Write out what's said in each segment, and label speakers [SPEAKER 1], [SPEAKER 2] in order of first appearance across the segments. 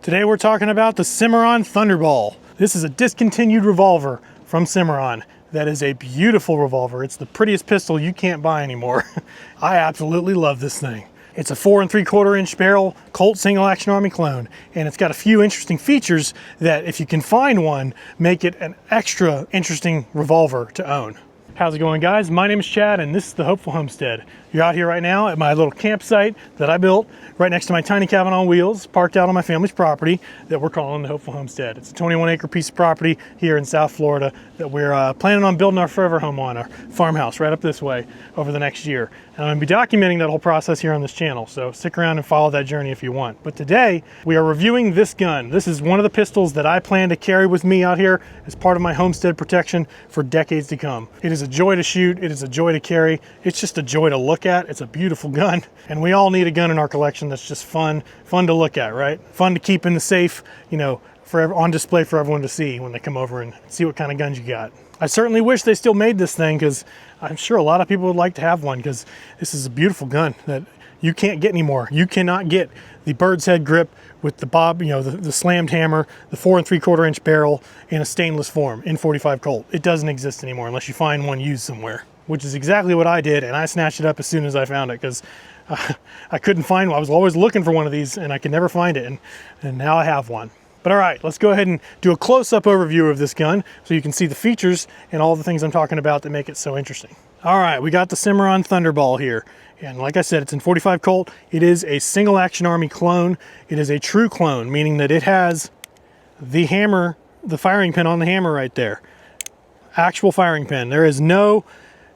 [SPEAKER 1] Today we're talking about the Cimarron Thunderball. This is a discontinued revolver from Cimarron. That is a beautiful revolver. It's the prettiest pistol you can't buy anymore. I absolutely love this thing. It's a 4 3/4 inch barrel Colt single action army clone, and it's got a few interesting features that, if you can find one, make it an extra interesting revolver to own. How's it going, guys? My name is Chad and this is the Hopeful Homestead. You're out here right now at my little campsite that I built right next to my tiny cabin on wheels, parked out on my family's property that we're calling the Hopeful Homestead. It's a 21-acre piece of property here in South Florida that we're planning on building our forever home on, our farmhouse right up this way over the next year. And I'm going to be documenting that whole process here on this channel, so stick around and follow that journey if you want. But today we are reviewing this gun. This is one of the pistols that I plan to carry with me out here as part of my homestead protection for decades to come. It is a joy to shoot, it is a joy to carry, it's just a joy to look at. It's a beautiful gun, and we all need a gun in our collection that's just fun to look at, right? Fun to keep in the safe, you know, on display for everyone to see when they come over and see what kind of guns you got. I certainly wish they still made this thing, because I'm sure a lot of people would like to have one, because this is a beautiful gun that you can't get anymore. You cannot get the bird's head grip with the bob, you know, the slammed hammer, the 4 3/4 inch barrel in a stainless form in 45 Colt. It doesn't exist anymore unless you find one used somewhere, which is exactly what I did, and I snatched it up as soon as I found it, because I couldn't find one. I was always looking for one of these and I could never find it, and now I have one. But all right, let's go ahead and do a close-up overview of this gun so you can see the features and all the things I'm talking about that make it so interesting. All right, we got the Cimarron Thunderball here. And like I said, it's in 45 Colt. It is a single action army clone. It is a true clone, meaning that it has the hammer, the firing pin on the hammer right there. Actual firing pin. There is no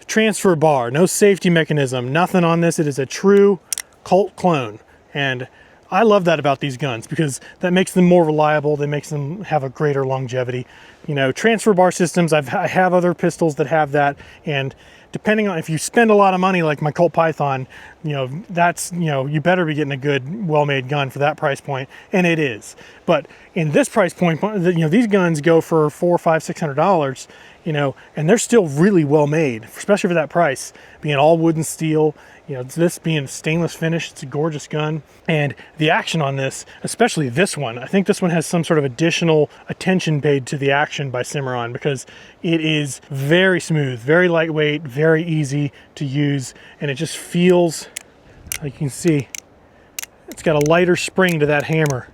[SPEAKER 1] transfer bar, no safety mechanism, nothing on this. It is a true Colt clone. And I love that about these guns, because that makes them more reliable. That makes them have a greater longevity. You know, transfer bar systems, I have other pistols that have that, and depending on if you spend a lot of money like my Colt Python, you know, that's, you know, you better be getting a good, well-made gun for that price point, and it is. But in this price point, you know, these guns go for $400, $500, $600, you know, and they're still really well made, especially for that price, being all wood and steel. You know, this being stainless finish, it's a gorgeous gun. And the action on this, especially this one, I think this one has some sort of additional attention paid to the action by Cimarron, because it is very smooth, very lightweight, very easy to use, and it just feels, like you can see, it's got a lighter spring to that hammer,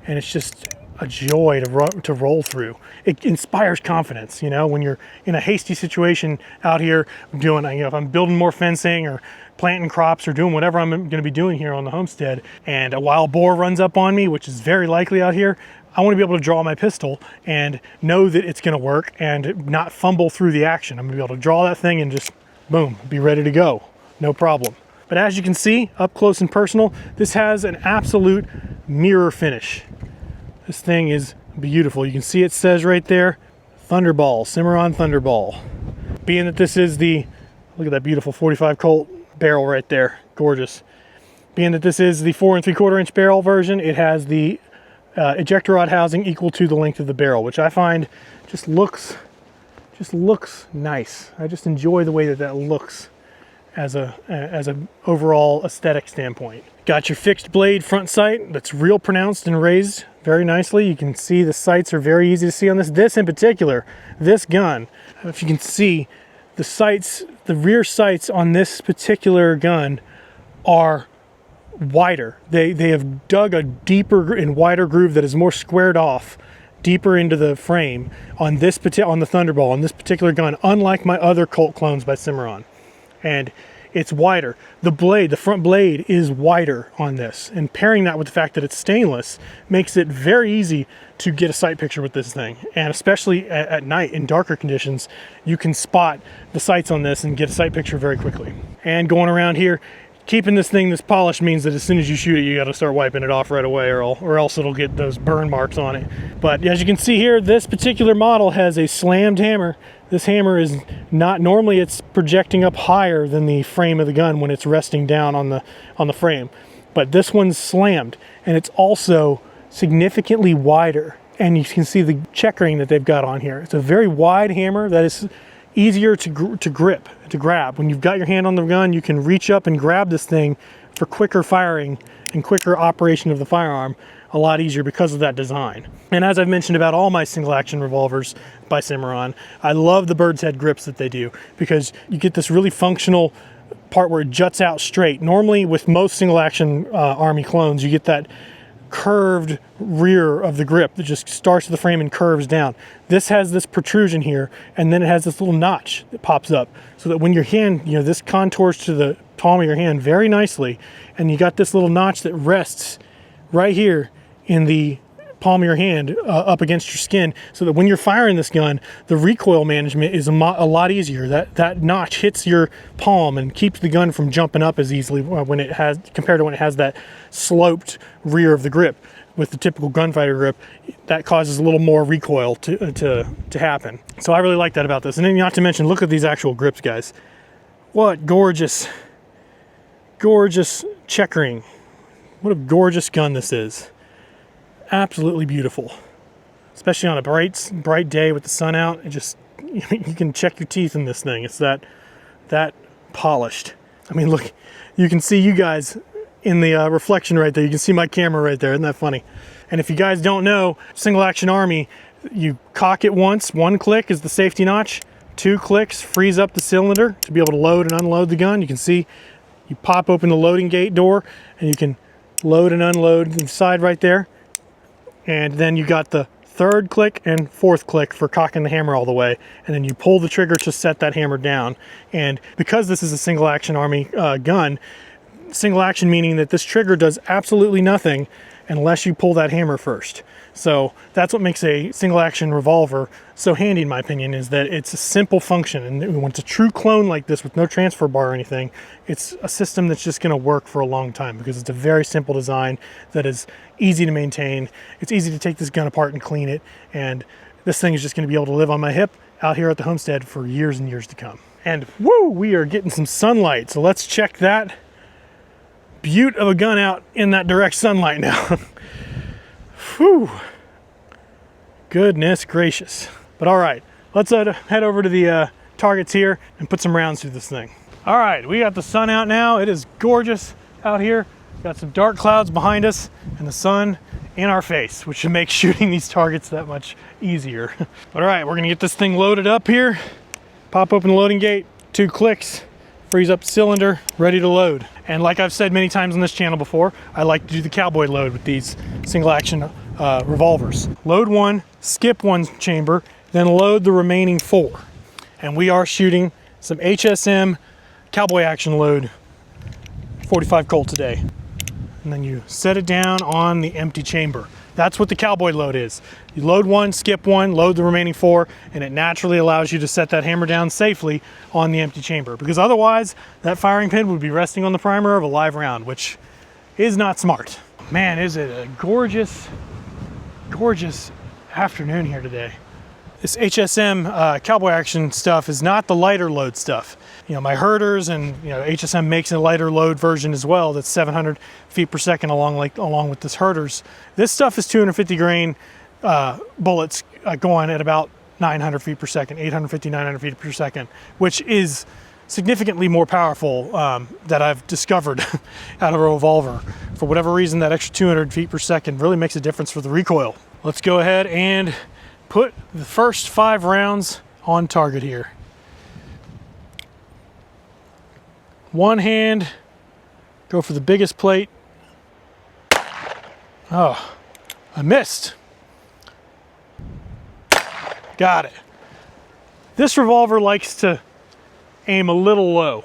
[SPEAKER 1] and it's just a joy to roll through. It inspires confidence, you know, when you're in a hasty situation out here doing, you know, if I'm building more fencing or planting crops or doing whatever I'm going to be doing here on the homestead, and a wild boar runs up on me, which is very likely out here, I want to be able to draw my pistol and know that it's going to work and not fumble through the action. I'm going to be able to draw that thing and just, boom, be ready to go. No problem. But as you can see, up close and personal, this has an absolute mirror finish. This thing is beautiful. You can see it says right there, Thunderball, Cimarron Thunderball. Being that this is the, look at that beautiful 45 Colt barrel right there, gorgeous. Being that this is the 4 3/4 inch barrel version, it has the ejector rod housing equal to the length of the barrel, which I find just looks nice. I just enjoy the way that looks as a overall aesthetic standpoint. Got your fixed blade front sight that's real pronounced and raised very nicely. You can see the sights are very easy to see on this. This in particular, this gun, if you can see, the sights, the rear sights on this particular gun are wider. They have dug a deeper and wider groove that is more squared off, deeper into the frame on this on the Thunderball, on this particular gun, unlike my other Colt clones by Cimarron. And it's wider. The blade, the front blade is wider on this, and pairing that with the fact that it's stainless makes it very easy to get a sight picture with this thing. And especially at night in darker conditions, you can spot the sights on this and get a sight picture very quickly. And going around here, keeping this thing this polished means that as soon as you shoot it, you got to start wiping it off right away, or else it'll get those burn marks on it. But as you can see here, this particular model has a slammed hammer. This hammer is not, normally it's projecting up higher than the frame of the gun when it's resting down on the frame. But this one's slammed, and it's also significantly wider. And you can see the checkering that they've got on here. It's a very wide hammer that is easier to grip, to grab. When you've got your hand on the gun, you can reach up and grab this thing for quicker firing and quicker operation of the firearm a lot easier because of that design. And as I've mentioned about all my single action revolvers by Cimarron, I love the bird's head grips that they do, because you get this really functional part where it juts out straight. Normally with most single action Army clones, you get that curved rear of the grip that just starts at the frame and curves down. This has this protrusion here, and then it has this little notch that pops up, so that when your hand, you know, this contours to the palm of your hand very nicely, and you got this little notch that rests right here in the palm of your hand up against your skin, so that when you're firing this gun, the recoil management is a lot easier. That notch hits your palm and keeps the gun from jumping up as easily when it has, compared to when it has that sloped rear of the grip. With the typical gunfighter grip, that causes a little more recoil to happen. So I really like that about this. And then not to mention, look at these actual grips, guys. What gorgeous, gorgeous checkering. What a gorgeous gun this is. Absolutely beautiful, especially on a bright day with the sun out. It just, you can check your teeth in this thing. It's that polished. I mean, look, you can see you guys in the reflection right there. You can see my camera right there. Isn't that funny? And if you guys don't know, single action Army, you cock it once, one click is the safety notch, 2 clicks frees up the cylinder to be able to load and unload the gun. You can see you pop open the loading gate door and you can load and unload the side right there. And then you got the 3rd click and 4th click for cocking the hammer all the way. And then you pull the trigger to set that hammer down. And because this is a single action Army gun, single action meaning that this trigger does absolutely nothing unless you pull that hammer first. So that's what makes a single action revolver so handy, in my opinion, is that it's a simple function. And when it's a true clone like this with no transfer bar or anything, it's a system that's just going to work for a long time, because it's a very simple design that is easy to maintain. It's easy to take this gun apart and clean it. And this thing is just going to be able to live on my hip out here at the homestead for years and years to come. And woo, we are getting some sunlight. So let's check that beaut of a gun out in that direct sunlight now. Whew. Goodness gracious. But all right, let's head over to the targets here and put some rounds through this thing. All right, we got the sun out now. It is gorgeous out here. Got some dark clouds behind us and the sun in our face, which should make shooting these targets that much easier. But all right, we're gonna get this thing loaded up here. Pop open the loading gate, 2 clicks, frees up the cylinder, ready to load. And like I've said many times on this channel before, I like to do the cowboy load with these single action revolvers. Load 1, skip 1 chamber, then load the remaining 4. And we are shooting some HSM cowboy action load 45 Colt today. And then you set it down on the empty chamber. That's what the cowboy load is. You load 1, skip 1, load the remaining 4, and it naturally allows you to set that hammer down safely on the empty chamber, because otherwise that firing pin would be resting on the primer of a live round, which is not smart. Man, is it a gorgeous, gorgeous afternoon here today. This HSM cowboy action stuff is not the lighter load stuff. You know, my herders and, you know, HSM makes a lighter load version as well that's 700 feet per second along with this herders. This stuff is 250 grain bullets going at about 900 feet per second, 850, 900 feet per second, which is significantly more powerful that I've discovered out of a revolver. For whatever reason, that extra 200 feet per second really makes a difference for the recoil. Let's go ahead and put the first 5 rounds on target here. One hand, go for the biggest plate. Oh, I missed. Got it. This revolver likes to aim a little low,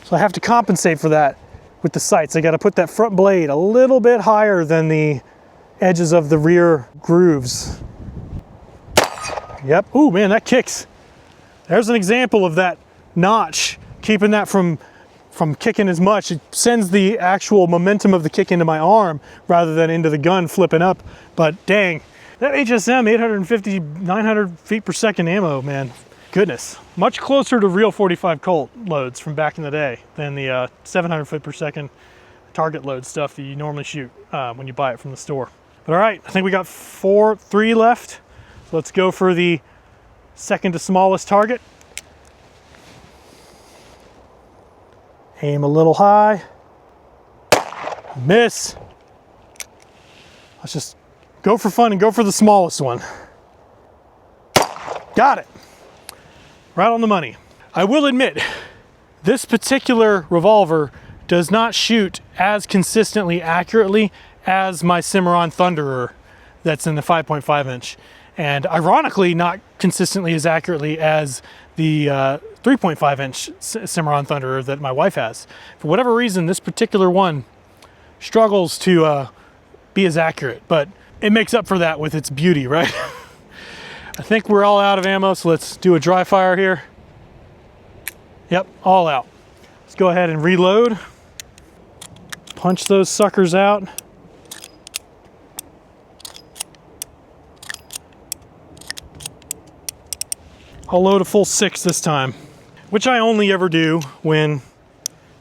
[SPEAKER 1] so I have to compensate for that with the sights. I got to put that front blade a little bit higher than the edges of the rear grooves. Yep. Ooh, man, that kicks. There's an example of that notch keeping that from kicking as much. It sends the actual momentum of the kick into my arm rather than into the gun flipping up. But dang, that HSM 850, 900 feet per second ammo, man, goodness. Much closer to real 45 Colt loads from back in the day than the 700 foot per second target load stuff that you normally shoot when you buy it from the store. But all right, I think we got 3 left. So let's go for the second to smallest target. Aim a little high, miss. Let's just go for fun and go for the smallest one. Got it. Right on the money. I will admit, this particular revolver does not shoot as consistently accurately as my Cimarron Thunderer that's in the 5.5 inch. And ironically, not consistently as accurately as the 3.5 inch Cimarron Thunderer that my wife has. For whatever reason, this particular one struggles to be as accurate, but it makes up for that with its beauty, right? I think we're all out of ammo, so let's do a dry fire here. Yep, all out. Let's go ahead and reload. Punch those suckers out. I'll load a full 6 this time, which I only ever do when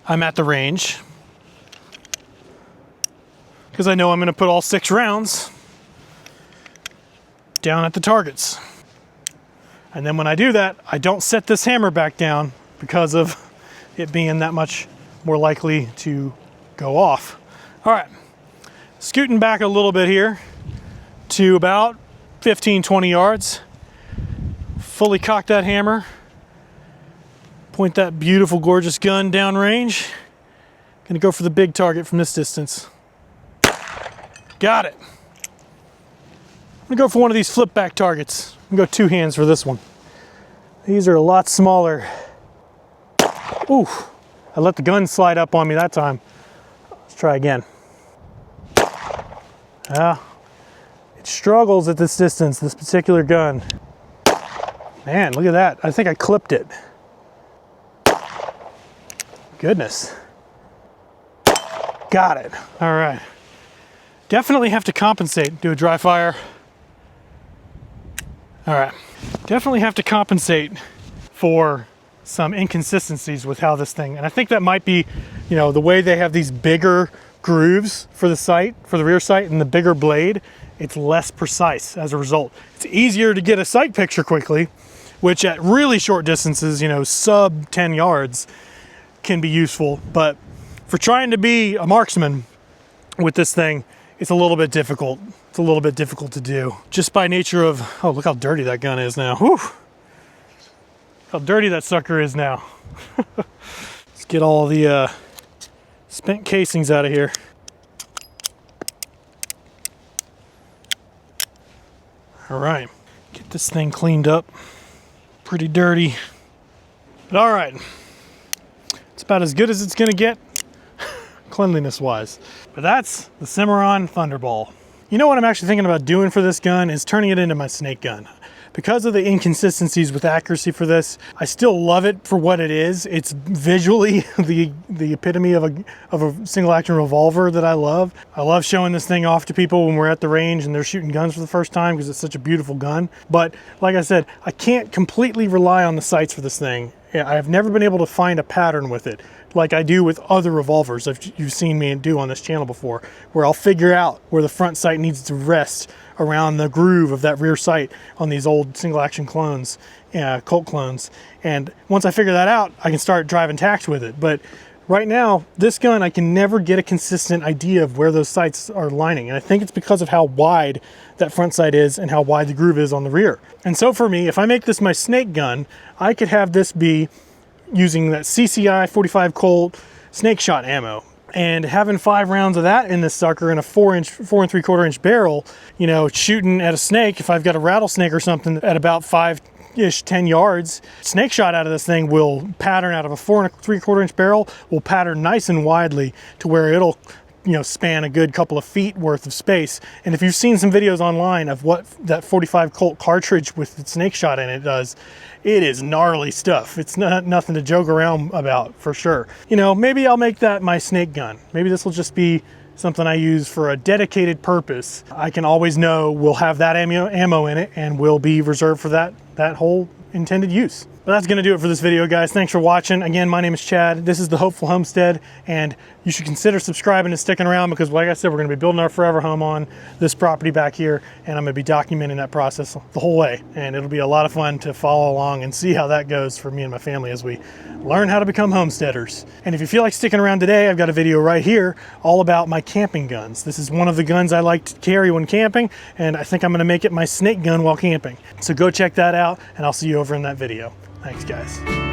[SPEAKER 1] I'm at the range, because I know I'm going to put all 6 rounds down at the targets. And then when I do that, I don't set this hammer back down because of it being that much more likely to go off. All right, scooting back a little bit here to about 15-20 yards. Fully cock that hammer, point that beautiful, gorgeous gun downrange. Gonna go for the big target from this distance. Got it. I'm gonna go for one of these flip back targets. I'm gonna go 2 hands for this one. These are a lot smaller. Ooh, I let the gun slide up on me that time. Let's try again. It struggles at this distance, this particular gun. Man, look at that. I think I clipped it. Goodness. Got it. All right. Definitely have to compensate. Do a dry fire. All right. Definitely have to compensate for some inconsistencies with how this thing, and I think that might be, you know, the way they have these bigger grooves for the sight, for the rear sight, and the bigger blade, it's less precise as a result. It's easier to get a sight picture quickly, which at really short distances, you know, sub 10 yards can be useful. But for trying to be a marksman with this thing, it's a little bit difficult. It's a little bit difficult to do just by nature of, oh, look how dirty that gun is now. Whew. How dirty that sucker is now. Let's get all the spent casings out of here. All right, get this thing cleaned up. Pretty dirty, but all right. It's about as good as it's gonna get, cleanliness wise. But that's the Cimarron Thunderball. You know what I'm actually thinking about doing for this gun is turning it into my snake gun. Because of the inconsistencies with accuracy for this, I still love it for what it is. It's visually the epitome of a single action revolver that I love. I love showing this thing off to people when we're at the range and they're shooting guns for the first time because it's such a beautiful gun. But like I said, I can't completely rely on the sights for this thing. I have never been able to find a pattern with it like I do with other revolvers that you've seen me do on this channel before, where I'll figure out where the front sight needs to rest around the groove of that rear sight on these old single action clones, Colt clones. And once I figure that out, I can start driving tacks with it. But right now, this gun, I can never get a consistent idea of where those sights are lining. And I think it's because of how wide that front sight is and how wide the groove is on the rear. And so for me, if I make this my snake gun, I could have this be using that CCI 45 Colt snake shot ammo. And having 5 rounds of that in this sucker in a 4 3/4 inch barrel, you know, shooting at a snake, if I've got a rattlesnake or something at about 5-ish, 10 yards, snake shot out of this thing will pattern out of a 4 3/4 inch barrel, will pattern nice and widely to where it'll, you know, span a good couple of feet worth of space. And if you've seen some videos online of what that 45 Colt cartridge with the snake shot in it does, it is gnarly stuff. It's not nothing to joke around about, for sure. You know, maybe I'll make that my snake gun. Maybe this will just be something I use for a dedicated purpose. I can always know we'll have that ammo in it and will be reserved for that whole intended use. But that's gonna do it for this video, guys. Thanks for watching. Again, my name is Chad. This is the Hopeful Homestead, and you should consider subscribing and sticking around because, like I said, we're gonna be building our forever home on this property back here, and I'm gonna be documenting that process the whole way. And it'll be a lot of fun to follow along and see how that goes for me and my family as we learn how to become homesteaders. And if you feel like sticking around today, I've got a video right here all about my camping guns. This is one of the guns I like to carry when camping, and I think I'm gonna make it my snake gun while camping. So go check that out, and I'll see you over in that video. Thanks, guys.